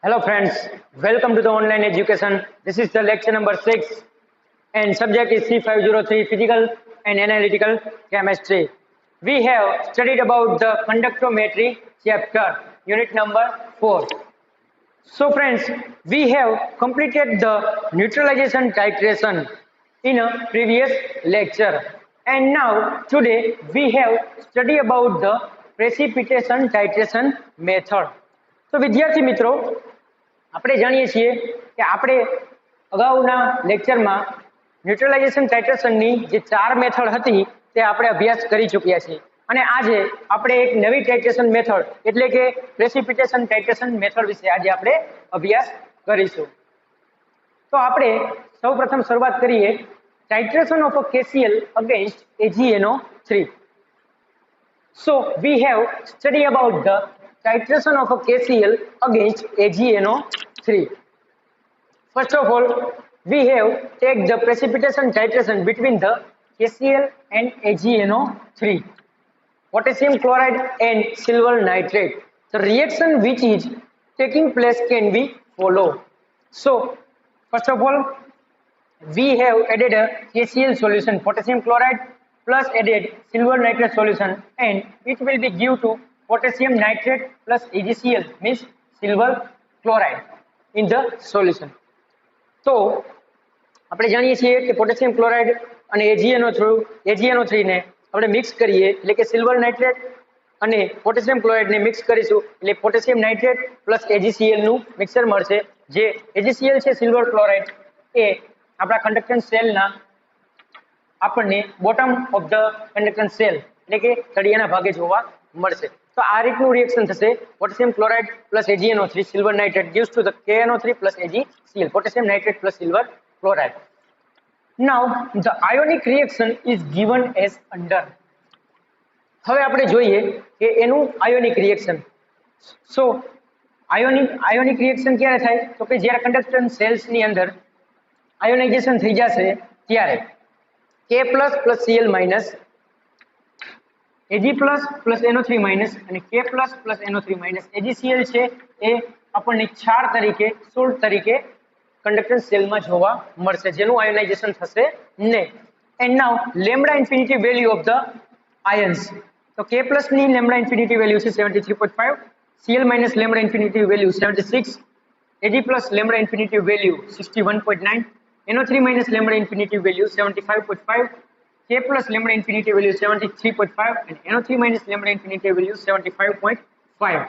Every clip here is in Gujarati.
Hello friends, welcome to the online education. This is the lecture number 6 and subject is C503 Physical and Analytical Chemistry. We have studied about the conductometry chapter, unit number 4. So friends, we have completed the neutralization titration in a previous lecture. And now today we have studied about the precipitation titration method. તો વિદ્યાર્થી મિત્રો આપણે જાણીએ છીએ કે આપણે અગાઉના લેક્ચરમાં ન્યુટ્રલાઇઝેશન ટાઇટ્રેશનની જે 4 મેથડ હતી તે આપણે અભ્યાસ કરી ચૂક્યા છીએ અને આજે આપણે એક નવી ટાઇટ્રેશન મેથડ એટલે કે પ્રેસિપિટેશન ટાઇટ્રેશન મેથડ વિશે આજે આપણે અભ્યાસ કરીશું. તો આપણે સૌપ્રથમ શરૂઆત કરીએ titration of a KCl against AgNO3. So we have studied about the titration of a KCl against AgNO3. First of all, we have take the precipitation titration between the KCl and AgNO3, potassium chloride and silver nitrate. The reaction which is taking place can be followed. So first of all, we have added a KCl solution, potassium chloride, plus added silver nitrate solution, and it will be give to potassium nitrate plus AgCl, means silver chloride in the solution. તો આપણે જાણીએ છીએ કે પોટેશિયમ ક્લોરાઇડ અને AgNO3 ને આપણે મિક્સ કરીએ એટલે કે સિલ્વર નાઇટ્રેટ અને પોટેશિયમ ક્લોરાઇડ ને મિક્સ કરીશું એટલે પોટેશિયમ નાઇટ્રેટ પ્લસ AgCl નું મિક્સર મળશે. જે AgCl છે સિલ્વર ક્લોરાઇડ એ આપણા કન્ડક્ટન્સ સેલના આપણને bottom of the conductance cell એટલે કે તળિયાના ભાગે જોવા મળશે. તો આ રીતનું રિએક્શન થશે. Potassium chloride plus AgNO3 silver nitrate gives to the KNO3 plus AgCl, potassium nitrate plus silver chloride. Now the ionic reaction is given as under. હવે આપણે જોઈએ કે એનું આયોનિક રિએક્શન. સો આયોનિક રિએક્શન ક્યારે થાય તો કે જ્યારે કન્ડક્ટન્સ સેલ્સ ની અંદર આયોનાઇઝેશન થઈ જશે ત્યારે K+ plus Cl minus Ag plus NO3 minus અને K+ plus NO3 minus AgCl છે એ આપણને ક્ષાર તરીકે સોલ્ટ તરીકે કન્ડક્ટન્સ સેલમાં જોવા મળશે જેનું આયોનાઇઝેશન થશે નહીં. And now lambda infinity value of the ions. તો K+ ની લેમ્બડા ઇન્ફિનિટી વેલ્યુ છે 73.5, Cl minus lambda infinity value 76, Ag plus lambda infinity value 61.9, NO3 minus lambda infinity value 75.5, K plus lambda infinity value 73.5, and NO3 minus lambda infinity value 75.5.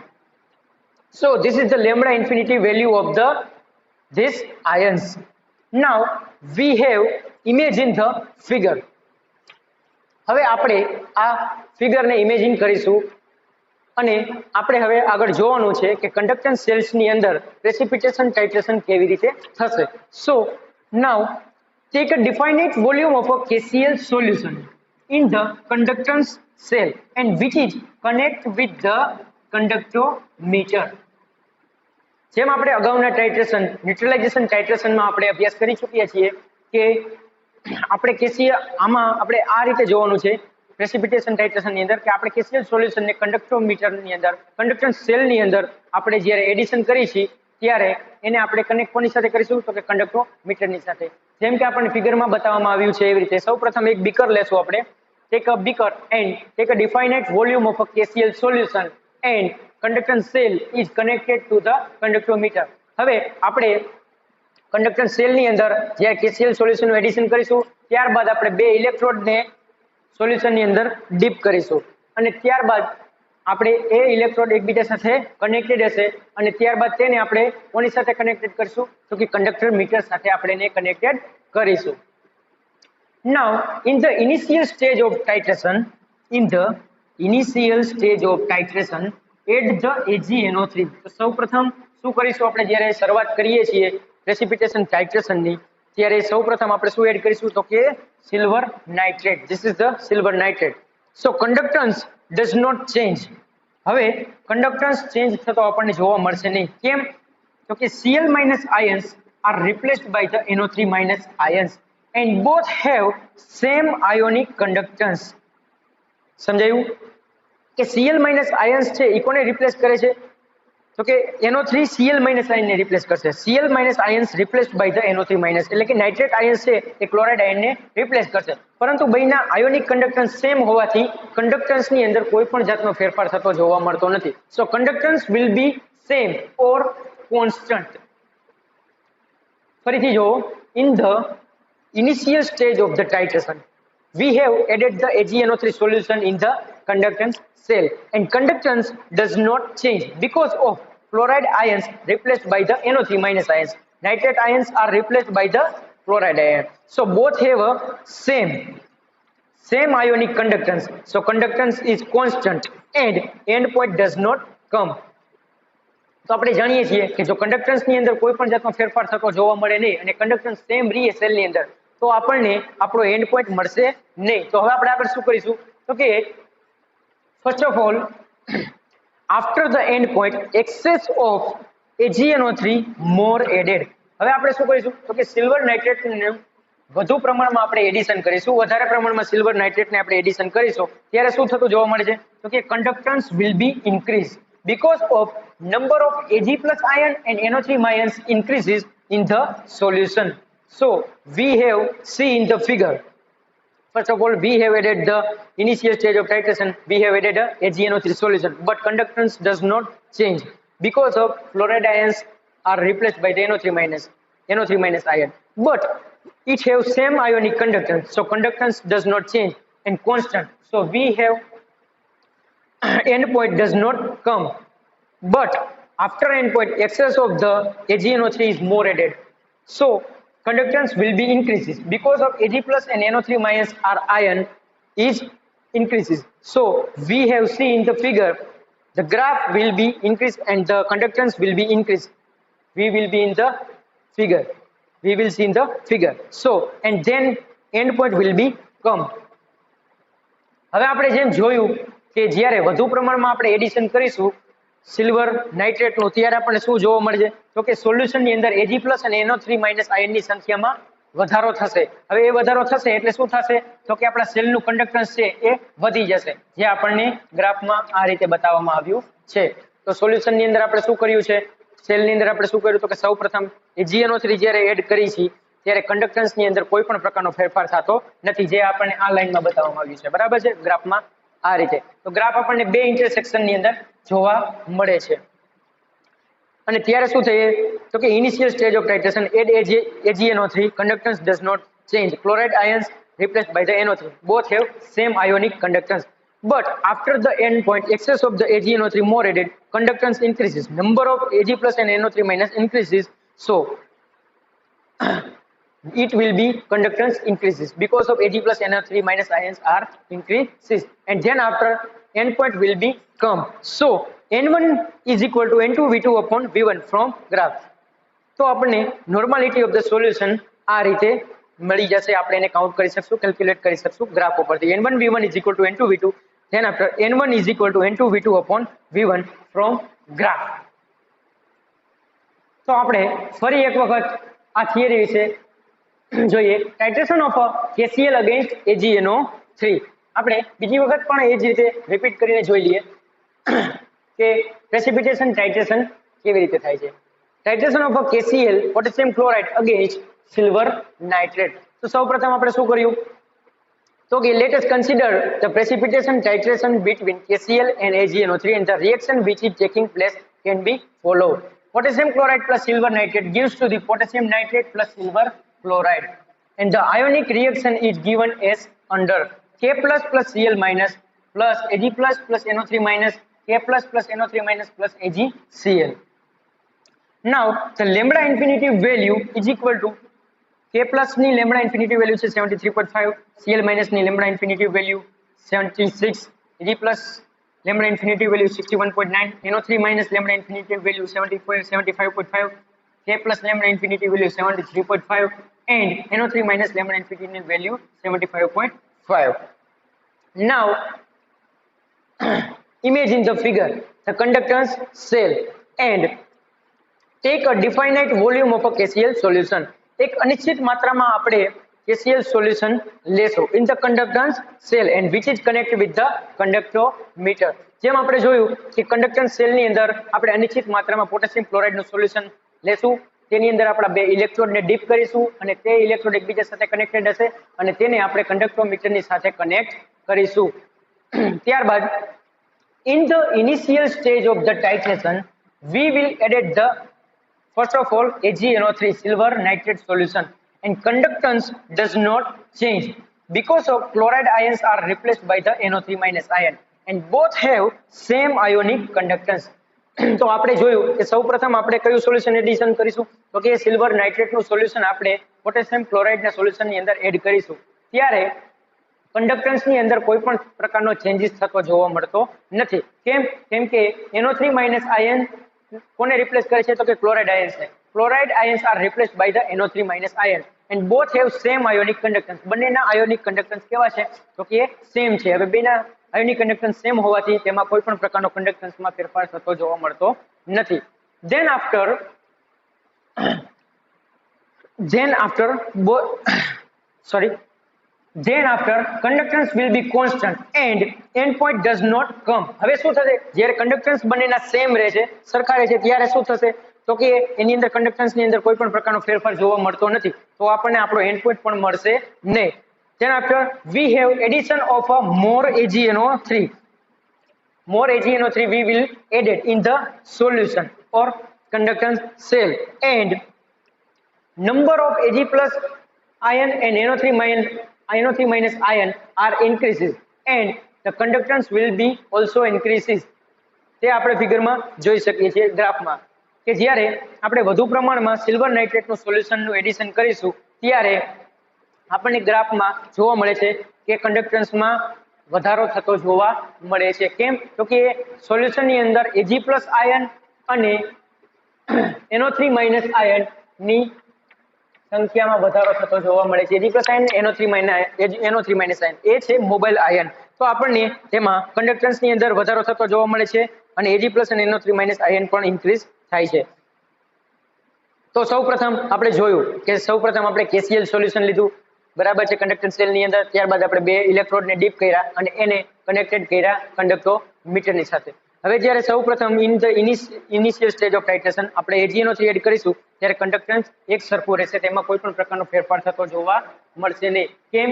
So this is the lambda infinity value of this ions. Now we have imagine the figure. હવે આપણે આ ફિગર ને ઇમેજિન કરીશું અને આપણે હવે આગળ જોવાનું છે કે કન્ડક્ટન્સ સેલ્સ ની અંદર પ્રેસિપિટેશન ટાઇટ્રેશન કેવી રીતે થશે. So now take a definite volume of a KCl solution in the conductance cell and which is connect with the conductometer. જેમ આપણે અગાઉના ટાઇટ્રેશન ન્યુટ્રલાઇઝેશન ટાઇટ્રેશનમાં આપણે અભ્યાસ કરી ચૂક્યા છીએ કે આપણે KCl આમાં આપણે આ રીતે જોવાનું છે પ્રેસિપિટેશન ટાઇટ્રેશનની અંદર કે આપણે KCl સોલ્યુશનને કંડક્ટોમીટરની અંદર કંડક્ટન્સ સેલની અંદર આપણે જ્યારે એડિશન કરીશું ત્યારે એને આપણે કનેક્ટ કોની સાથે કરીશું તો કે કંડક્ટોમીટરની સાથે. જેમ કે આપણને ફિગરમાં બતાવવામાં આવ્યું છે એવી રીતે સૌપ્રથમ એક બીકર લેશું આપણે. Take a beaker and take a definite volume of a KCl solution and conductance cell is connected to the conductometer. હવે આપણે કંડક્ટન્સ સેલની અંદર જ્યારે KCl સોલ્યુશનનું એડિશન કરીશું ત્યારબાદ આપણે બે ઇલેક્ટ્રોડને સોલ્યુશનની અંદર ડીપ કરીશું અને ત્યારબાદ આપણે એ ઇલેક્ટ્રોડ એકબીજા સાથે કનેક્ટેડ હશે અને ત્યારબાદ તેને આપણે કોની સાથે કનેક્ટેડ કરીશું તો કે કંડક્ટર મીટર સાથે આપણે એને કનેક્ટેડ કરીશું. Now in the initial stage of titration add the AgNO3. તો સૌપ્રથમ શું કરીશું આપણે જ્યારે શરૂઆત કરીએ છીએ પ્રેસિપિટેશન ટાઇટ્રેશનની ત્યારે સૌપ્રથમ આપણે શું એડ કરીશું તો કે silver nitrate. This is the silver nitrate. So conductance does not change. હવે કંડક્ટન્સ ચેન્જ થતો આપણને જોવા મળશે નહીં. કેમ તો કે Cl minus ions are replaced by the NO3 minus ions and both have same ionic conductance. સમજાયું કે Cl minus ions છે એ કોને રિપ્લેસ કરે છે તો કે NO3 Cl માઇનસ આયન ને રિપ્લેસ કરશે. Cl minus ions replaced by the NO3 minus, એટલે કે નાઇટ્રેટ આયન્સ છે એ ક્લોરાઇડ આયન ને રિપ્લેસ કરશે. પરંતુ બંનેના આયોનિક કન્ડક્ટન્સ સેમ હોવાથી કન્ડક્ટન્સ ની અંદર કોઈ પણ જાતનો ફેરફાર થતો જોવા મળતો નથી. So conductance will be same or constant. ફરીથી જો, in the initial stage of the titration, we have added the AgNO3 solution in the conductance cell, and conductance does not change because of fluoride ions replaced by the NO3 minus ions. Nitrate ions are replaced by the fluoride ion. So both have a same ionic conductance. So conductance is constant and end point does not come. તો આપણે જાણીએ છીએ કે જો કંડક્ટન્સ ની અંદર કોઈ પણ જાતનો ફેરફાર થતો જોવા મળે નહીં અને કંડક્ટન્સ સેમ રહે સેલ ની અંદર, તો આપણને આપણો એન્ડ પોઈન્ટ મળશે નહીં. તો હવે આપણે આગળ શું કરીશું, તો કે first of all after the end point excess of AgNO3 more added. હવે આપણે શું કરીશું, તો કે સિલ્વર નાઇટ્રેટ ને વધુ પ્રમાણમાં આપણે એડિશન કરીશું. વધારે પ્રમાણમાં સિલ્વર નાઇટ્રેટ ને આપણે એડિશન કરીશું ત્યારે શું થતું જોવા મળે છે, તો કે conductance will be increase because of number of Ag plus ion and NO3 ions increases in the solution. So we have see in the figure. First of all, we have added the initial stage of titration. We have added a AgNO3 solution, but conductance does not change because of fluoride ions are replaced by the NO3 minus ion. But it have same ionic conductance, so conductance does not change and constant. So we have end point does not come, but after end point excess of the AgNO3 is more added, so conductance will be increases because of Ag plus and NO3 minus are ion is increases. So we have seen in the figure the graph will be increased and the conductance will be increased. We will be in the figure, we will see in the figure. So and then end point will be come. હવે આપણે જેમ જોયું કે જ્યારે વધુ પ્રમાણમાં આપણે એડિશન કરીશું સિલ્વર નાઇટ્રેટનું ત્યારે આપણને શું જોવા મળશે, તો કે સોલ્યુશનની અંદર Ag પ્લસ અને NO3 માઇનસ આયનની સંખ્યામાં વધારો થશે. હવે એ વધારો થશે એટલે શું થશે, તો કે આપણા સેલનું કંડક્ટન્સ છે એ વધી જશે, જે આપણને ગ્રાફમાં આ રીતે બતાવવામાં આવ્યું છે. તો સોલ્યુશનની અંદર આપણે શું કર્યું છે, સેલની અંદર આપણે શું કર્યું, તો કે સૌપ્રથમ AgNO3 જ્યારે એડ કરી છે ત્યારે કંડક્ટન્સની અંદર કોઈ પણ પ્રકારનો ફેરફાર થતો નથી, જે આપણને આ લાઈનમાં બતાવવામાં આવ્યું છે. બરાબર છે, ગ્રાફમાં આ રીતે. તો ગ્રાફ આપણને બે ઇન્ટરસેક્શનની અંદર જોવા મળે છે. અને ત્યારે શું થાય, તો કે initial stage of titration add AgNO3 conductance does not change, chloride ions replaced by the NO3 both have same ionic conductance, but after the end point excess of the AgNO3 more added, conductance increases, number of Ag plus and NO3 minus increases, so it will be conductance increases because of Ag plus NO3 minus ions are increases, and then after end point will be come. So N1 is equal to N2 V2 upon V1 from graph. તો આપણને નોર્માલિટી ઓફ ધ સોલ્યુશન આ રીતે મળી જશે. આપણે એને કાઉન્ટ કરી શકશું, કેલ્ક્યુલેટ કરી શકશું ગ્રાફ ઉપરથી. N1 V1 is equal to N2 V2, then after N1 is equal to N2 V2 upon V1 from graph. તો આપણે ફરી એક વખત આ થિયરી વિશે જોઈએ. Titration of KCl against AgNO3 આપણે બીજી વખત પણ એ જ રીતે રિપીટ કરીને જોઈ લઈએ કે પ્રેસિપિટેશન ટાઇટ્રેશન કેવી રીતે થાય છે. Titration of KCl potassium chloride against silver nitrate. તો સૌપ્રથમ આપણે શું કર્યું, તો કે let us consider the precipitation titration between KCl and AgNO3 and the reaction which is taking place can be followed. Potassium chloride plus silver nitrate gives to the potassium nitrate plus silver chloride, and the ionic reaction is given as under: K plus plus Cl minus plus Ag plus plus NO3 minus K plus plus NO3 minus plus AgCl. Now the lambda infinity value is equal to K plus ની lambda infinity value છે 73.5, Cl minus ની lambda infinity value 76, Ag plus lambda infinity value 61.9, NO3 minus lambda infinity value 75.5, K plus lambda infinity value 73.5, and NO3 minus lambda infinity value 75.5. Now imagine the figure, the conductance cell, and take a definite volume of a KCl solution. એક અનિશ્ચિત માત્રામાં આપણે KCl solution લેશો in the conductance cell and which is connected with the conductometer. જેમ આપણે જોયું કે conductance cell ની અંદર આપણે અનિશ્ચિત માત્રામાં પોટેશિયમ ક્લોરાઇડ નું સોલ્યુશન લેશું, તેની અંદર આપણા બે ઇલેક્ટ્રોડ ને ડીપ કરીશું અને તે ઇલેક્ટ્રોડ એકબીજા સાથે કનેક્ટેડ હશે અને તેને આપણે કંડક્ટોમીટર ની સાથે કનેક્ટ કરીશું. ત્યારબાદ in the initial stage of the titration we will add the first of all AgNO3 silver nitrate solution and conductance does not change because of chloride ions are replaced by the NO3 minus ion and both have same ionic conductance. તો આપણે જોયું કે સૌપ્રથમ આપણે કયું સોલ્યુશન એડિશન કરીશું, તો કે સિલ્વર નાઇટ્રેટ નું સોલ્યુશન આપણે પોટેશિયમ ક્લોરાઇડ ના સોલ્યુશન ની અંદર એડ કરીશું. ત્યારે કંડક્ટન્સ ની અંદર કોઈ પણ પ્રકારનો ચેન્જીસ થતો જોવા મળતો નથી. કેમ કે NO3 માઇનસ આયન કોને રિપ્લેસ કરે છે, તો કે ક્લોરાઇડ આયન્સ ને. Chloride ions are replaced by the NO3 minus ion and both have same ionic conductance. બંનેના આયોનિક કંડક્ટન્સ કેવા છે, તો કે સેમ છે. હવે બેના આયોનિક કંડક્ટન્સ સેમ હોવાથી તેમાં કોઈ પણ પ્રકારનો કંડક્ટન્સમાં ફેરફાર થતો જોવા મળતો નથી. Then after conductance will be constant and endpoint does not come. હવે શું થશે, જ્યારે કંડક્ટન્સ બંનેના સેમ રહે છે, સરખા રહે છે, ત્યારે શું થશે, તો કે એની અંદર કંડક્ટન્સ ની અંદર કોઈ પણ પ્રકારનો ફેરફાર જોવા મળતો નથી, તો આપણને આપણો એન્ડ પોઈન્ટ પણ મળશે નહીં. Then after we have addition of a more AgNO3. More AgNO3 we will add it in the solution or conductance cell and number of Ag plus ion and NO3 minus ion are increases and the conductance will be also increases. તે આપણે ફિગરમાં જોઈ શકીએ છીએ ગ્રાફમાં કે જ્યારે આપણે વધુ પ્રમાણમાં સિલ્વર નાઇટ્રેટનું સોલ્યુશનનું એડિશન કરીશું ત્યારે આપણને ગ્રાફમાં જોવા મળે છે કે કંડક્ટન્સમાં વધારો થતો જોવા મળે છે. કેમ, તો કે સોલ્યુશનની અંદર Ag પ્લસ આયન અને NO3 માઇનસ આયન ની સંખ્યામાં વધારો થતો જોવા મળે છે. Ag plus ion NO3 minus ion એ છે મોબાઈલ આયન, તો આપણને તેમાં કંડક્ટન્સ ની અંદર વધારો થતો જોવા મળે છે અને Ag પ્લસ અને NO3 માઇનસ આયન પણ ઇન્ક્રીઝ થાય છે. તો સૌપ્રથમ આપણે જોયું કે સૌપ્રથમ આપણે KCl સોલ્યુશન લીધું, બરાબર છે, કંડક્ટન્સ સેલ ની અંદર. ત્યારબાદ આપણે બે ઇલેક્ટ્રોડ ને ડીપ કર્યા અને એને કનેક્ટેડ કર્યા કંડક્ટોમીટર ની સાથે. હવે જ્યારે સૌપ્રથમ in the initial stage of titration આપણે AgNO3 એડ કરીશું ત્યારે કંડક્ટન્સ એક સરખું રહેશે, તેમાં કોઈ પણ પ્રકારનો ફેરફાર થતો જોવા મળશે નહીં. કેમ,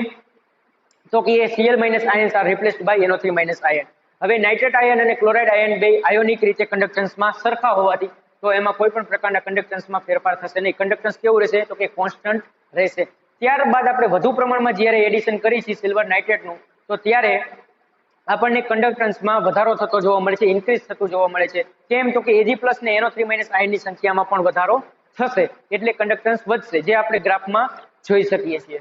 તો કે Cl minus ions are replaced by NO3 minus ion. હવે નાઇટ્રેટ આયન અને ક્લોરાઇડ આયન બે આયોનિક રીતે કંડક્ટન્સમાં સરખા હોવાથી તો એમાં કોઈ પણ પ્રકારના કંડક્ટન્સમાં ફેરફાર થશે નહીં. કંડક્ટન્સ કેવું રહેશે, તો કે કોન્સ્ટન્ટ રહેશે. ત્યારબાદ આપણે વધુ પ્રમાણમાં જ્યારે એડિશન કરી છે સિલ્વર નાઇટ્રેટનું, તો ત્યારે આપણને કંડક્ટન્સમાં વધારો થતો જોવા મળે છે, ઇન્ક્રીઝ થતું જોવા મળે છે. કેમ, તો કે Ag પ્લસ ને NO3 માઇનસ આયનની સંખ્યામાં પણ વધારો થશે એટલે કંડક્ટન્સ વધશે, જે આપણે ગ્રાફમાં જોઈ શકીએ છીએ.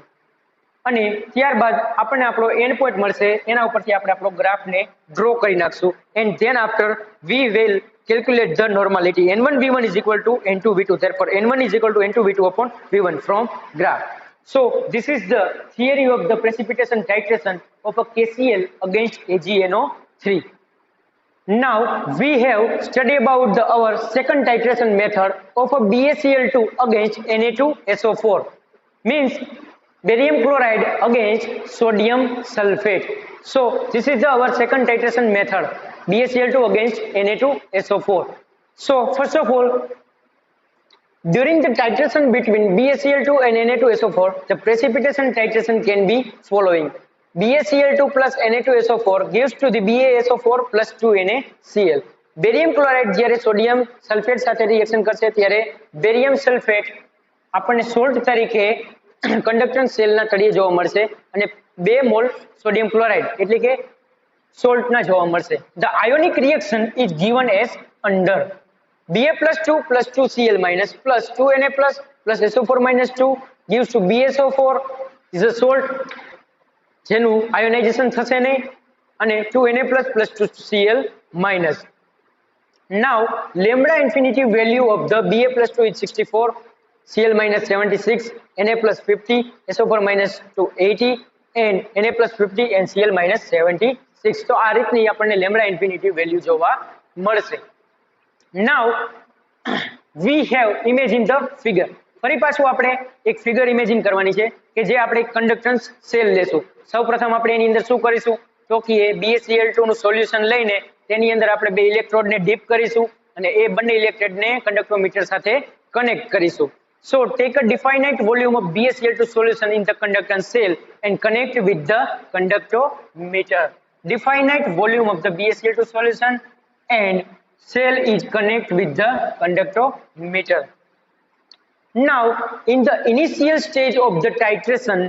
અને ત્યારબાદ આપણને આપણો એન્ડ પોઈન્ટ મળશે, એના ઉપરથી આપણે આપણો ગ્રાફને ડ્રો કરી નાખશું. And then after we will calculate the normality. N1 V1 is equal to N2 V2. Therefore, N1 is equal to N2 V2 upon V1 from graph. So, this is the theory of the precipitation titration of a KCl against AgNO3. Now, we have studied about our second titration method of a BaCl2 against Na2SO4. Means, barium chloride against sodium sulfate. So, this is our second titration method. BaCl2 against Na2SO4. So, first of all, during the titration between BaCl2 and Na2SO4, the precipitation titration can be following. BaCl2 plus Na2SO4 gives to the BaSO4 plus 2NaCl. Barium chloride જ્યારે સોડિયમ સલ્ફેટ સાથે રિએક્શન કરશે ત્યારે બેરિયમ સલ્ફેટ આપણને સોલ્ટ તરીકે કંડક્ટન્સ સેલના તળિયે જોવા મળશે અને 2 મોલ સોડિયમ ક્લોરાઇડ એટલે કે સોલ્ટના જોવા મળશે. The ionic reaction is given as under. Ba plus 2 plus 2Cl minus plus 2Na plus SO4 minus 2 gives to BaSO4 is a salt જેનું આયોનાઇઝેશન થશે નહીં અને 2Na plus 2Cl minus. Now lambda infinity value of the Ba plus 2 is 64, Cl minus 76, Na plus 50, SO4 minus 280 and Na plus 50 and Cl minus 76. તો આ રીતની આપણને લેમ્બડા ઇન્ફિનિટી વેલ્યુ જોવા મળશે. Now we have imagine the figure. ફરી પાછું આપણે એક ફિગર ઇમેજિન કરવાની છે કે જે આપણે કન્ડક્ટન્સ સેલ લેશું. સૌપ્રથમ આપણે એની અંદર શું કરીશું તો કે BaCl2 નું સોલ્યુશન લઈને તેની અંદર આપણે બે ઇલેક્ટ્રોડને ડીપ કરીશું અને એ બંને ઇલેક્ટ્રોડને કંડક્ટોમીટર સાથે કનેક્ટ કરીશું. So take a definite volume of BaCl2 solution in the conductance cell and connect with the conductometer. Definite volume of the BaCl2 solution and cell is connect with the conductometer. Now in the initial stage of the titration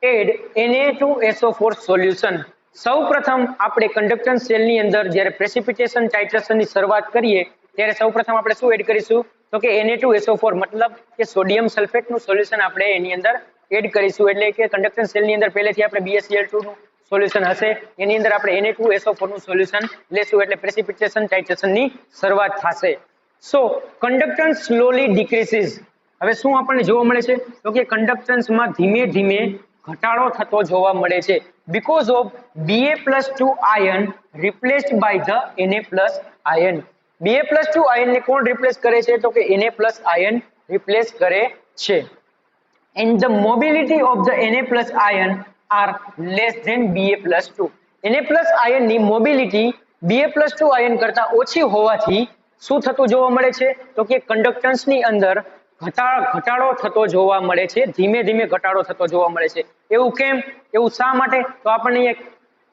add Na2SO4 solution. સૌ પ્રથમ આપણે કંડક્ટન્સ સેલની અંદર જ્યારે પ્રેસિપિટેશન ટાઇટ્રેશનની શરૂઆત કરીએ ત્યારે સૌ પ્રથમ આપણે શું એડ કરીશું તો કે Na2SO4 મતલબ કે સોડિયમ સલ્ફેટનું સોલ્યુશન આપણે એની અંદર એડ કરીશું. એટલે કે કંડક્ટન્સ સેલની અંદર પહેલેથી આપણે BaCl2 નું સોલ્યુશન હશે એની અંદર આપણે Na2SO4 નું સોલ્યુશન લેશું એટલે પ્રેસિપિટેશન ટાઇટ્રેશનની શરૂઆત થશે. સો કંડક્ટન્સ સ્લોલી ડિક્રીઝિસ. હવે શું આપણને જોવા મળે છે તો કે કંડક્ટન્સમાં ધીમે ધીમે ઘટાડો થતો જોવા મળે છે because of Ba+2 ion replaced by the Na+ ion. Ba+2 ion ને કોણ રિપ્લેસ કરે છે તો કે Na+ ion રિપ્લેસ કરે છે. And the mobility of the Na+ ion are less than Ba+2. Na+ ion ની મોબિલિટી Ba+2 ion કરતા ઓછી હોવાથી શું થતું જોવા મળે છે તો કે કંડક્ટન્સ ની અંદર ઘટાડો થતો જોવા મળે છે. ધીમે ધીમે ઘટાડો થતો જોવા મળે છે. એવું કેમ એવું શા માટે તો આપણને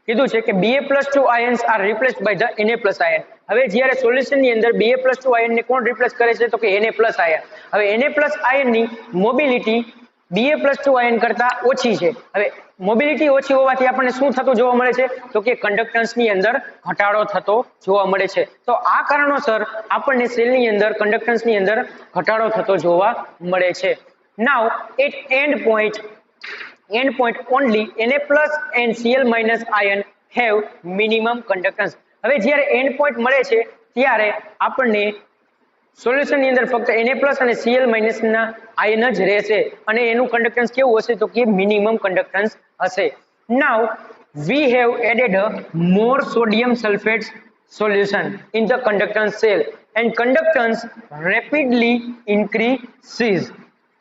કીધું છે કે Ba+2 ions are replaced by the Na+ ion. હવે જ્યારે સોલ્યુશન ની અંદર Ba+2 ion ને કોણ રિપ્લેસ કરે છે તો કે Na+ ion. હવે Na+ ion ની મોબિલિટી Ba+2 ion કરતા ઓછી છે. હવે મોબિલિટી ઓછી હોવાથી આપણને શું થતું જોવા મળે છે તો કે કંડક્ટન્સ ની અંદર ઘટાડો થતો જોવા મળે છે. તો આ કારણોસર આપણને સેલની અંદર કંડક્ટન્સ ની અંદર ઘટાડો થતો જોવા મળે છે. Now at end point only Na+ and Cl- ion have minimum conductance. હવે જ્યારે એન્ડ પોઈન્ટ મળે છે ત્યારે આપણને સોલ્યુશન ની અંદર ફક્ત Na+ અને Cl- ના આયન જ રહેશે અને એનું કંડક્ટન્સ કેવું હશે તો કે મિનિમમ કંડક્ટન્સ હશે. Now we have added more sodium sulfate solution in the conductance cell and conductance rapidly increases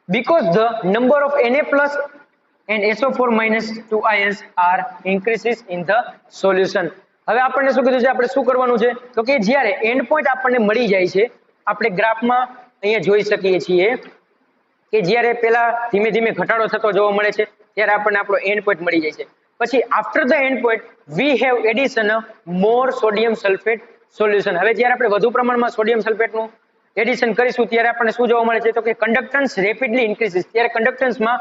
because the number of Na+ and SO4- ions are increases in the solution. હવે આપણને શું કીધું છે આપણે શું કરવાનું છે તો કે જ્યારે એન્ડ પોઈન્ટ આપણને મળી જાય છે આપણે ગ્રાફમાં અહીંયા જોઈ શકીએ છીએ કે જ્યારે પેલા ધીમે ધીમે ઘટાડો થતો જોવા મળે છે ત્યારે આપણને આપણો એન્ડ પોઈન્ટ મળી જાય છે. પછી after the end point we have addition more sodium sulphate solution. હવે જ્યારે આપણે વધુ પ્રમાણમાં સોડિયમ સલ્ફેટનું એડિશન કરીશું ત્યારે આપણને શું જોવા મળે છે તો કે કંડક્ટન્સ રેપિડલી ઇન્ક્રીઝિસ. ત્યારે કંડક્ટન્સમાં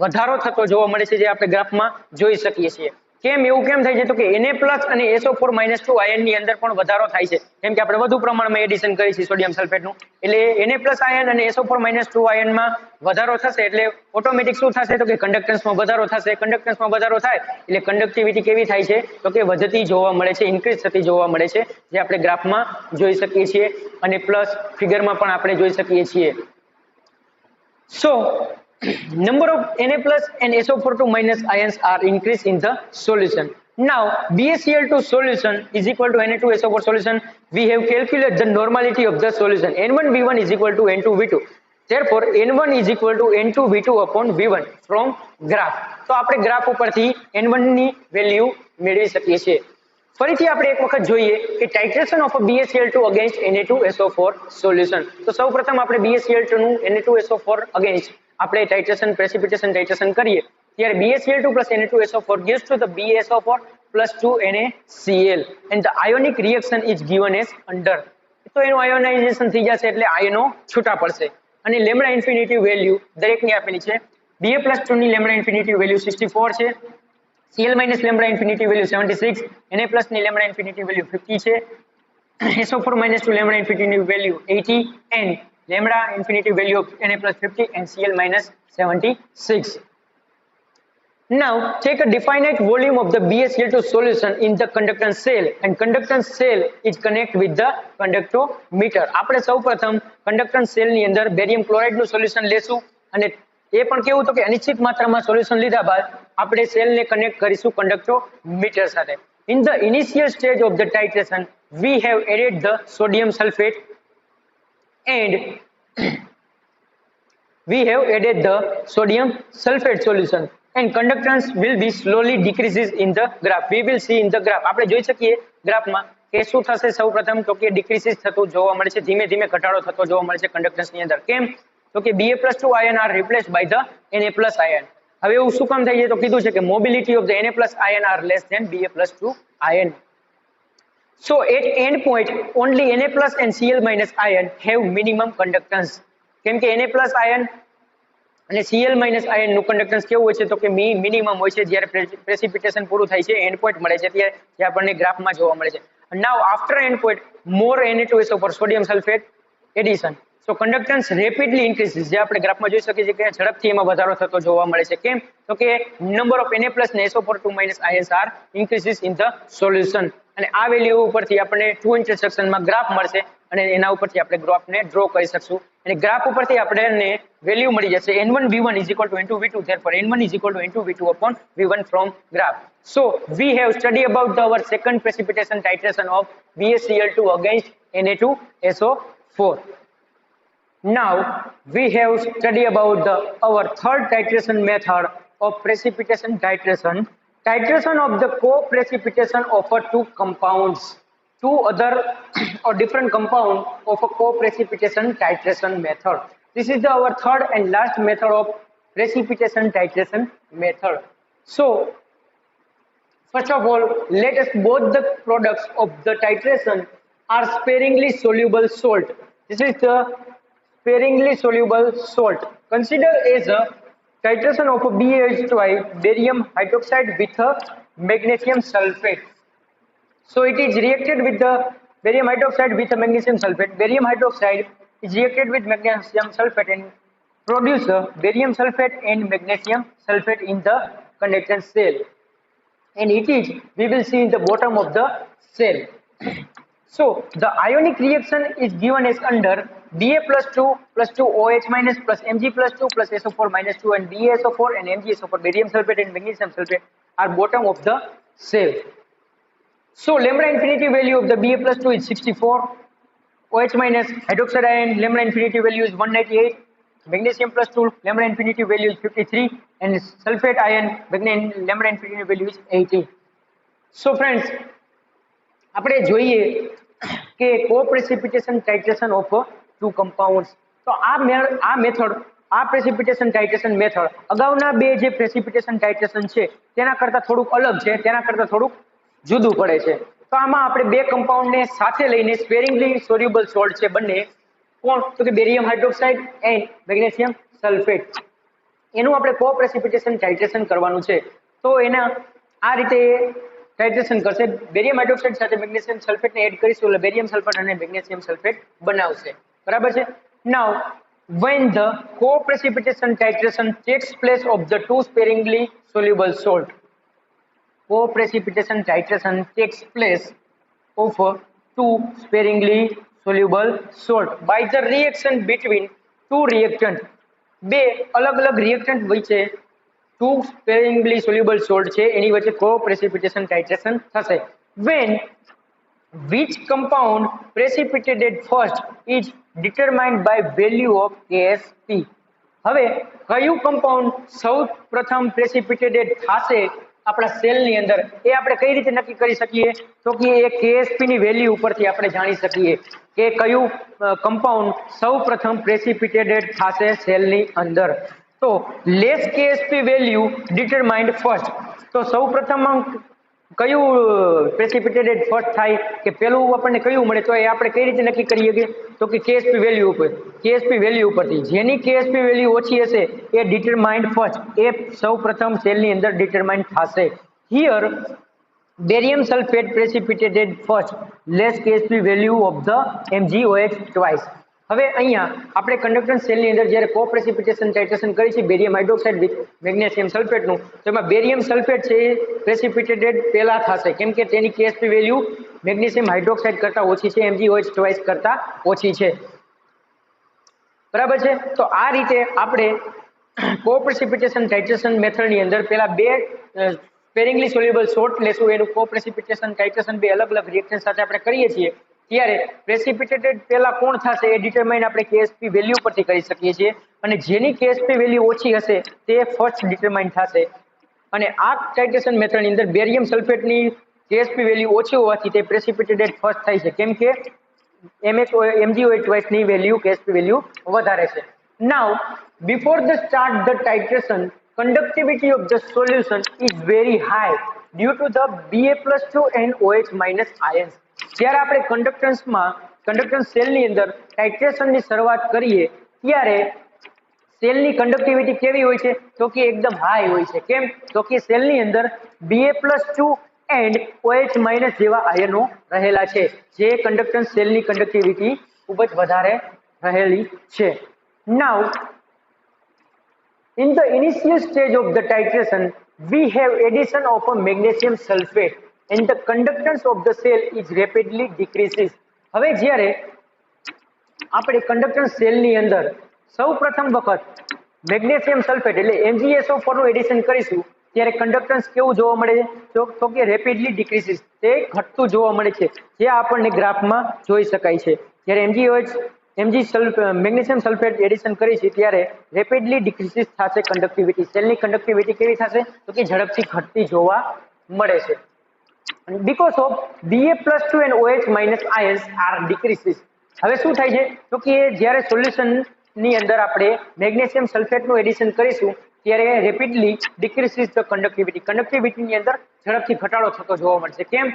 વધારો થતો જોવા મળે છે જે આપણે ગ્રાફમાં જોઈ શકીએ છીએ. કેમ એવું કેમ થાય છે તો કે Na+ અને SO4- આયન ની અંદર પણ વધારો થાય છે કેમ કે આપણે વધુ પ્રમાણમાં એડિશન કરી છે સોડિયમ સલ્ફેટનું એટલે Na+ આયન અને SO4- આયનમાં વધારો થશે એટલે ઓટોમેટિક શું થશે તો કે કંડક્ટન્સમાં વધારો થશે. કંડક્ટન્સમાં વધારો થાય એટલે કંડક્ટિવિટી કેવી થાય છે તો કે વધતી જોવા મળે છે, ઇન્ક્રીઝ થતી જોવા મળે છે જે આપણે ગ્રાફમાં જોઈ શકીએ છીએ અને પ્લસ ફિગરમાં પણ આપણે જોઈ શકીએ છીએ. So number of Na+ and SO4- ions are increased in the solution. Now BaCl2 solution is equal to Na2SO4 solution. We have calculated the normality of the solution. N1V1 is equal to N2V2. Therefore N1 is equal to N2V2 upon V1 from graph. તો આપણે ગ્રાફ ઉપરથી N1 ની વેલ્યુ મેળવી શકીએ છીએ. ફરીથી આપણે એક વખત જોઈએ કે titration of BaCl2 against Na2SO4 solution. તો સૌપ્રથમ આપણે BaCl2 નું Na2SO4 અગેન્સ્ટ આપણે ટાઇટ્રેશન પ્રેસિપિટેશન ટાઇટ્રેશન કરીએ ત્યારે BaCl2 plus Na2SO4 gives to the BaSO4 plus 2 NaCl and the ionic reaction is given as under. તો એનું આયોનાઇઝેશન થઈ જશે એટલે આયનો છૂટા પડશે અને લેમ્ડા ઇન્ફિનિટી વેલ્યુ દરેકની આપેલી છે. Ba+2 ની લેમ્ડા ઇન્ફિનિટી વેલ્યુ 64 છે, Cl- lambda infinity value 76, Na+ ની લેમ્ડા ઇન્ફિનિટી વેલ્યુ 50 છે, SO4- lambda infinity value 80 and lambda infinity value of Na+ 50 and Cl- 76. Now take a definite volume of the BaCl2 solution in the conductance cell and conductance cell is connect with the conductometer. આપણે સૌપ્રથમ conductance cell ની અંદર બેરિયમ ક્લોરાઇડ નું સોલ્યુશન લેશું અને એ પણ કેવું તો કે અનિશ્ચિત માત્રામાં સોલ્યુશન લીધા બાદ આપણે સેલ ને કનેક્ટ કરીશું કંડક્ટોમીટર સાથે. In the initial stage of the titration we have added the sodium sulfate and we have added the sodium sulfate solution and conductance will be slowly decreases in the graph. We will see in the graph. આપણે જોઈ શકીએ ગ્રાફમાં કે શું થશે. સૌપ્રથમ તો કે ડિક્રીઝિસ થતું જોવા મળે છે, ધીમે ધીમે ઘટાડો થતો જોવા મળે છે કંડક્ટન્સ ની અંદર. કેમ? તો કે Ba+2 ion are replaced by the Na+ ion. હવે એવું શું કામ થાય છે? તો કીધું છે કે mobility of the Na+ ion are less than Ba+2 ion. So at end point only Na+ and Cl- ion have minimum conductance. કેમ કે Na+ ion અને Cl- ion નું કંડક્ટન્સ કેવું હોય છે? તો કે મિનિમમ હોય છે જ્યારે પ્રેસિપિટેશન પૂરું થાય છે, એન્ડ પોઈન્ટ મળે છે ત્યારે જે આપણને ગ્રાફમાં જોવા મળે છે. Now after end point more Na2SO4 sodium sulphate addition. So conductance rapidly increases, જે આપણે ગ્રાફમાં જોઈ શકીએ છીએ કે ઝડપથી એમાં વધારો થતો જોવા મળે છે. કેમ? તો કે નંબર ઓફ Na+ ને SO4 ions are increases in the solution. અને આ વેલ્યુ ઉપરથી આપણે ટુ ઇન્ટરસેક્શનમાં ગ્રાફ મળશે અને એના ઉપરથી આપણે ગ્રાફને ડ્રો કરી શકશું. અને ગ્રાફ ઉપરથી આપણને વેલ્યુ મળી જશે N1V1 = N2V2. therefore N1 = N2V2 upon V1 from graph. So we have studied about our second precipitation titration of BaCl2 against Na2SO4. Now we have studied about our third titration method of precipitation titration. Titration of the co-precipitation of two compounds, two other or different compound of a co-precipitation titration method. This is our third and last method of precipitation titration method. So first of all, let us both the products of the titration are sparingly soluble salt. This is the sparingly soluble salt. Consider as a titration of a BaH2, barium hydroxide with a magnesium sulfate. So it is reacted with the barium hydroxide with a magnesium sulfate. Barium hydroxide is reacted with magnesium sulfate and produce barium sulfate and magnesium sulfate in the conductance cell. And it is, we will see in the bottom of the cell. So the ionic reaction is given as under Ba+2 plus 2 OH minus plus Mg+2 plus SO4 minus 2 and BaSO4 and MgSO4, barium sulfate and magnesium sulfate are bottom of the cell. So lambda infinity value of the Ba+2 is 64, OH minus hydroxide ion lambda infinity value is 198, magnesium plus 2 lambda infinity value is 53 and sulfate ion lambda infinity value is 80. So friends, આપણે જોઈએ કે co-precipitation titration of two compounds. તો આ મેથડ, આ precipitation titration મેથડ અગાઉના બે જે precipitation titration છે તેના કરતા થોડુંક અલગ છે, તેના કરતા થોડુંક જુદું પડે છે. તો આમાં આપણે બે કમ્પાઉન્ડ ને સાથે લઈને સ્પેરિંગલી સોલ્યુબલ સોલ્ટ છે બંને, કોણ? તો કે barium hydroxide and magnesium sulphate, એનું આપણે co-precipitation titration કરવાનું છે. તો એના આ રીતે टाइट्रेशन करશે. બેરિયમ હાઇડ્રોક્સાઇડ સાથે મેગ્નેશિયમ સલ્ફેટ ને એડ કરીશું એટલે બેરિયમ સલ્ફેટ અને મેગ્નેશિયમ સલ્ફેટ બનાવશે. બરાબર છે. નાઉ when the co-precipitation titration takes place of the two sparingly soluble salt, co-precipitation titration takes place of two sparingly soluble salt by the reaction between two reactant. બે અલગ અલગ reactant વચ્ચે two sparingly soluble salt છે એની વચ્ચે co-precipitation titration થશે. When which compound precipitated first is determined by value of Ksp. હવે કયું કમ્પાઉન્ડ સૌ પ્રથમ પ્રેસિપિટેટેડ થશે આપણા સેલની અંદર એ આપણે કઈ રીતે નક્કી કરી શકીએ? તો કે એ Ksp ની વેલ્યુ ઉપરથી આપણે જાણી શકીએ કે કયું કમ્પાઉન્ડ સૌ પ્રથમ પ્રેસિપિટેટેડ થશે સેલની અંદર. તો less Ksp value determined first. તો સૌ પ્રથમ કયું પ્રેસિપિટેટેડ ફર્સ્ટ થાય કે પેલું આપણને કયું મળે? તો એ આપણે કઈ રીતે નક્કી કરીએ કે? તો કે Ksp વેલ્યુ ઉપર, Ksp વેલ્યુ ઉપરથી જેની Ksp વેલ્યુ ઓછી હશે એ ડિટરમાઇન્ડ ફર્સ્ટ, એ સૌ પ્રથમ સેલની અંદર ડિટરમાઇન્ડ થશે. Here barium sulphate precipitated first, less Ksp value of the MgOH twice. હવે અહીંયા આપણે કંડક્ટન્સ સેલની અંદર જ્યારે co-precipitation titration કરી છે બેરિયમ હાઇડ્રોક્સાઇડ વિથ મેગ્નેશિયમ સલ્ફેટનું, તો એમાં બેરિયમ સલ્ફેટ છે એ પ્રેસિપિટેટેડ પહેલા થશે કેમ કે તેની Ksp વેલ્યુ મેગ્નેશિયમ હાઇડ્રોક્સાઇડ કરતા ઓછી છે, MgOH ટ્વાઇસ કરતા ઓછી છે. બરાબર છે. તો આ રીતે આપણે co-precipitation titration મેથડની અંદર પહેલા બે સ્પેરિંગલી સોલ્યુબલ સોલ્ટ લેશું, એનું co-precipitation titration બે અલગ અલગ રિએક્શન સાથે આપણે કરીએ છીએ. ત્યારે પ્રેસિપિટેટેડ પહેલા કોણ થશે એ ડિટરમાઇન આપણે કેએસપી વેલ્યુ પરથી કરી શકીએ છીએ, અને જેની કેએસપી વેલ્યુ ઓછી હશે તે ફર્સ્ટ ડિટરમાઇન થશે. અને આ ટાઇટ્રેશન મેથડની અંદર બેરિયમ સલ્ફેટની કેએસપી વેલ્યુ ઓછી હોવાથી તે પ્રેસિપિટેટેડ ફર્સ્ટ થાય છે, કેમ કે MgOH ની વેલ્યુ કેએસપી વેલ્યુ વધારે છે. Now, before the start the titration, conductivity of the solution is very high due to the Ba+2 and OH- ions. જ્યારે આપણે કંડક્ટન્સ સેલની અંદર ટાઇટ્રેશનની શરૂઆત કરીએ ત્યારે સેલની કંડક્ટિવિટી કેવી હોય છે તો કે એકદમ હાઈ હોય છે. કેમ તો કે સેલની અંદર Ba+2 એન્ડ OH- જેવા આયનો રહેલા છે, જે કંડક્ટન્સ સેલની કંડક્ટિવિટી ખૂબ જ વધારે રહેલી છે. Now, in the initial stage of the titration, we have addition of a magnesium sulfate and the conductance of the cell is rapidly decreases. હવે જ્યારે આપણે કંડક્ટન્સ સેલની અંદર સૌપ્રથમ વખત મેગ્નેશિયમ સલ્ફેટ એટલે MgSO4 નું એડિશન કરીશું ત્યારે કંડક્ટન્સ કેવું જોવા મળે છે તો કે રેપિડલી ડિક્રીઝિસ, તે ઘટતું જોવા મળે છે, જે આપણને ગ્રાફમાં જોઈ શકાય છે. જ્યારે મેગ્નેશિયમ સલ્ફેટ એડિશન કરીશું ત્યારે રેપિડલી ડિક્રીઝિસ થશે કંડક્ટિવિટી, સેલની કંડક્ટિવિટી કેવી થશે તો કે ઝડપથી ઘટતી જોવા મળે છે. because of Ba+2 and OH- ions are decreases. હવે શું થાય છે તો કે જ્યારે સોલ્યુશન ની અંદર આપણે મેગ્નેશિયમ સલ્ફેટ નું એડિશન કરીશું ત્યારે રેપિડલી ડિક્રીઝિસ ધ કંડક્ટિવિટી ની અંદર ઝડપથી ઘટાડો થતો જોવા મળશે. કેમ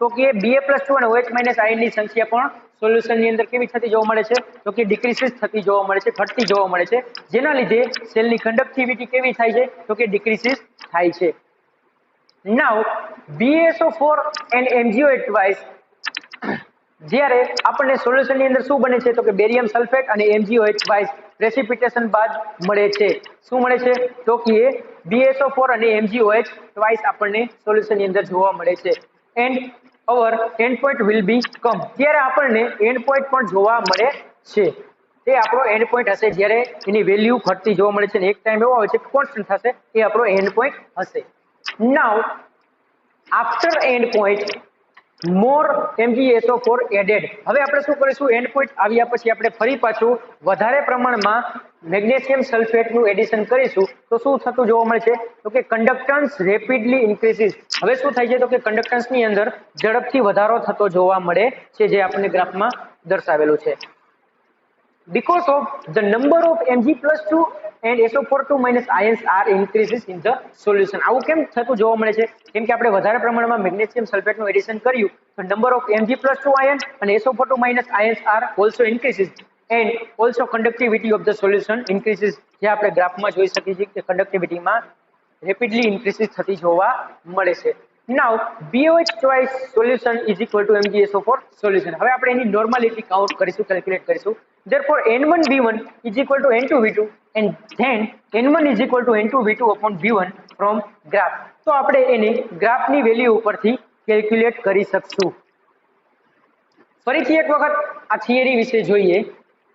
તો કે Ba+2 અને OH- ion ની સંખ્યા પણ સોલ્યુશન ની અંદર કેવી થતી જોવા મળે છે તો કે ડિક્રીઝિસ થતી જોવા મળે છે, ઘટતી જોવા મળે છે, જેના લીધે સેલની કંડક્ટિવિટી કેવી થાય છે તો કે ડિક્રીઝિસ થાય છે. Now, BaSO4 and MgOH જ્યારે આપણને સોલ્યુશન ની અંદર શું બને છે તો કે બેરિયમ સલ્ફેટ અને MgOH પ્રેસિપિટેશન બાદ મળે છે. શું મળે છે તો કે BaSO4 અને MgOH આપણને સોલ્યુશન ની અંદર જોવા મળે છે. And our end point will be come, ત્યારે આપણને એન્ડ પોઈન્ટ પણ જોવા મળે છે. તે આપણો એન્ડ પોઈન્ટ હશે જ્યારે એની વેલ્યુ ઘટતી જોવા મળે છે અને એક ટાઈમ એવો આવે છે કોન્સ્ટન્ટ થશે, એ આપણો એન્ડ પોઈન્ટ હશે. Now, after end point, more MgSO4 added. હવે આપણે શું કરીશું, એન્ડ પોઈન્ટ આવ્યા પછી આપણે ફરી પાછું વધારે પ્રમાણમાં મેગ્નેશિયમ સલ્ફેટનું એડિશન કરીશું તો શું થતું જોવા મળે છે તો કે કંડક્ટન્સ રેપિડલી ઇન્ક્રીઝિસ. હવે શું થાય છે તો કે કંડક્ટન્સની અંદર ઝડપથી વધારો થતો જોવા મળે છે, જે આપણે ગ્રાફમાં દર્શાવેલું છે. Because of the number of Mg+2 and SO4 ions are increases in the solution. આવું કેમ થતું જોવા મળે છે કેમ કે આપણે વધારે પ્રમાણમાં મેગ્નેશિયમ સલ્ફેટનું એડિશન કર્યું તો number of Mg+2 ion and SO4 ions are also increases and also conductivity of the solution increases, જે આપણે ગ્રાફમાં જોઈ શકીએ છીએ કે કંડક્ટિવિટીમાં રેપિડલી ઇન્ક્રીઝિસ થતી જોવા મળે છે. Now, BOH twice solution is equal to MgSO4 solution. હવે આપણે એની નોર્માલિટી કાઉન્ટ કરીશું, કેલ્ક્યુલેટ કરીશું. Therefore, N1V1 is equal to N2V2 and then N1 is equal to N2V2 upon V1 from graph. તો આપણે એને ગ્રાફની વેલ્યુ ઉપરથી કેલ્ક્યુલેટ કરી શકશું. ફરીથી એક વખત આ થિયરી વિશે જોઈએ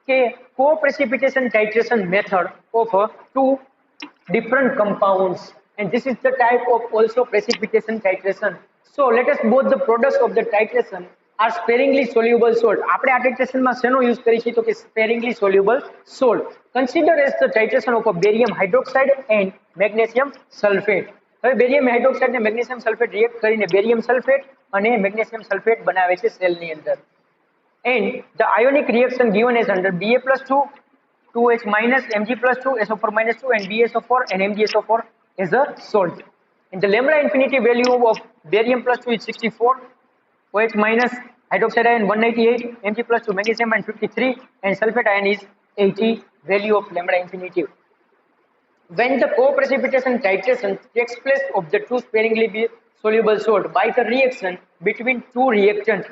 કે co-precipitation titration method of two different compounds, and this is the type of also precipitation titration. So let us both the products of the titration are sparingly soluble salt. આપણે આ ટાઇટ્રેશનમાં શેનો યુઝ કરી છે તો કે sparingly soluble salt. Consider as the titration of a barium hydroxide and magnesium sulfate. હવે બેરિયમ હાઇડ્રોક્સાઇડ ને મેગ્નેશિયમ સલ્ફેટ રિએક્ટ કરીને બેરિયમ સલ્ફેટ અને મેગ્નેશિયમ સલ્ફેટ બનાવે છે સેલની અંદર. And the ionic reaction given as under Ba+2, 2H minus, Mg+2, SO4 minus 2 and BaSO4 and MgSO4 as a salt. And the lambda infinity value of barium+2 is 64, OH minus hydroxide ion 198, Mg+2 magnesium ion 53 and sulfate ion is 80, value of lambda infinity. When the co-precipitation titration takes place of the two sparingly soluble salt by the reaction between two reactants,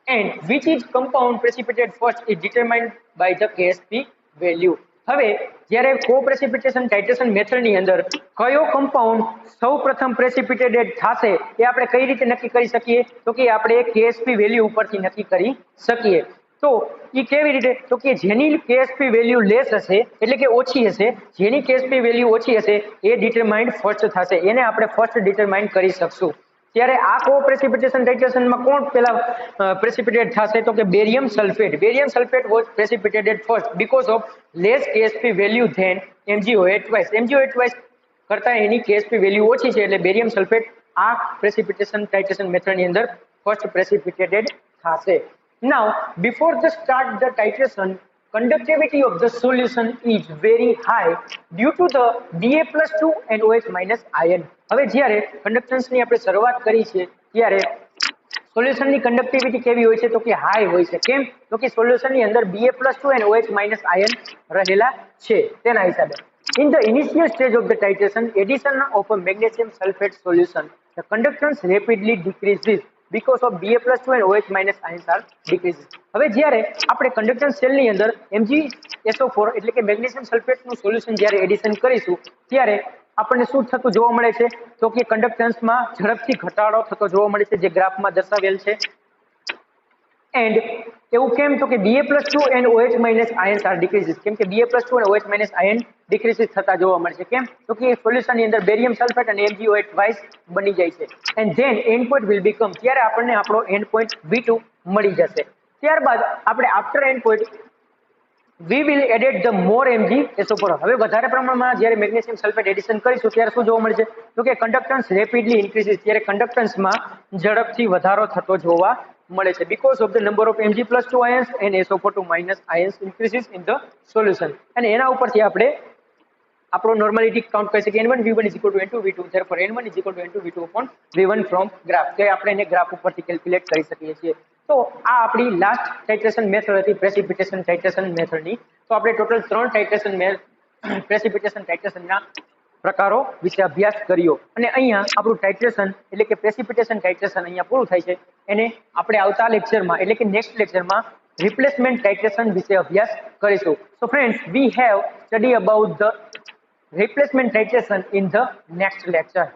and which is compound precipitate first is determined by the KSP value. હવે જ્યારે co-precipitation titration method ની અંદર કયો કમ્પાઉન્ડ સૌપ્રથમ પ્રેસિપિટેટેડ થશે એ આપણે કઈ રીતે નક્કી કરી શકીએ તો કે આપણે KSP વેલ્યુ ઉપરથી નક્કી કરી શકીએ. તો એ કેવી રીતે તો કે જેની KSP વેલ્યુ લેસ હશે એટલે કે ઓછી હશે, જેની KSP વેલ્યુ ઓછી હશે એ ડિટરમાઇન્ડ ફર્સ્ટ થશે, એને આપણે ફર્સ્ટ ડિટરમાઇન કરી શકશું. ત્યારે આ કો પ્રેસિપિટેશન ટાઇટ્રેશનમાં કોણ પહેલા પ્રેસિપિટેટ થશે તો કે barium sulphate was precipitated first because of less KSP value than MgOH twice કરતા એની KSP વેલ્યુ ઓછી છે એટલે બેરિયમ સલ્ફેટ આ પ્રેસિપિટેશન ટાઇટ્રેશન મેથડની અંદર ફર્સ્ટ પ્રેસિપિટેટેડ થશે. Now before the start the titration conductivity of the solution is very high due to the Da+2 and OH- ion. હવે જ્યારે કન્ડક્ટન્સની આપણે શરૂઆત કરી છે ત્યારે સોલ્યુશનની કન્ડક્ટિવિટી કેવી હોય છે તો કે હાઈ હોય છે. કેમ તો કે સોલ્યુશનની અંદર Ba+2 and OH- ion રહેલા છે તેના હિસાબે. In the initial stage of the titration, addition of a magnesium sulfate solution, the conductance rapidly decreases because of Ba+2 and OH- ions are decreases. હવે જ્યારે આપણે કન્ડક્ટન્સ સેલની અંદર MgSO4 એટલે કે મેગ્નેશિયમ સલ્ફેટનું સોલ્યુશન જ્યારે એડિશન કરીશું ત્યારે આપણને શું થતું જોવા મળે છે તો કે કન્ડક્ટન્સમાં ઝડપથી ઘટાડો થતો જોવા મળે છે જે ગ્રાફમાં દર્શાવેલ છે. એન્ડ એવું કેમ તો કે Ba+2 and OH- ions are decreases કેમ કે Ba+2 અને OH- ion decreases થતા જોવા મળે છે. કેમ તો કે સોલ્યુશનની અંદર બેરિયમ સલ્ફેટ અને MgOH ટ્વાઇસ બની જાય છે. And then and point will become ત્યારે આપણને આપણો એન્ડ પોઈન્ટ V2 મળી જશે. ત્યારબાદ આપણે after end point we will added the more MgSO4. હવે વધારે પ્રમાણમાં જ્યારે મેગ્નેશિયમ સલ્ફેટ એડિશન કરીશું ત્યારે શું જોવા મળશે તો કે કન્ડક્ટન્સ રેપિડલી ઇન્ક્રીઝિસ ત્યારે કન્ડક્ટન્સમાં ઝડપથી વધારો થતો જોવા મળે છે because of the number of Mg+2 ions and SO4 minus ions increases in the solution. અને એના ઉપરથી આપણે આપણો નોર્માલિટી કાઉન્ટ કરી શકીએ N1 V1 is equal to N2 V2 therefore N1 is equal to N2 V2 upon V1 from graph કે આપણે એને ગ્રાફ ઉપરથી કેલ્ક્યુલેટ કરી શકીએ છીએ. તો આ આપણી લાસ્ટ ટાઇટ્રેશન મેથડ હતી પ્રેસિપિટેશન ટાઇટ્રેશન મેથડની. તો આપણે ટોટલ 3 ટાઇટ્રેશન પ્રેસિપિટેશન ટાઇટ્રેશનના પ્રકારો વિશે અભ્યાસ કર્યો અને અહીંયા આપણું ટાઇટ્રેશન એટલે કે પ્રેસિપિટેશન ટાઇટ્રેશન અહીંયા પૂરું થાય છે. એને આપણે આવતા લેક્ચરમાં એટલે કે નેક્સ્ટ લેક્ચરમાં રિપ્લેસમેન્ટ ટાઇટ્રેશન વિશે અભ્યાસ કરીશું. So friends we have study about the replacement titration in the next lecture.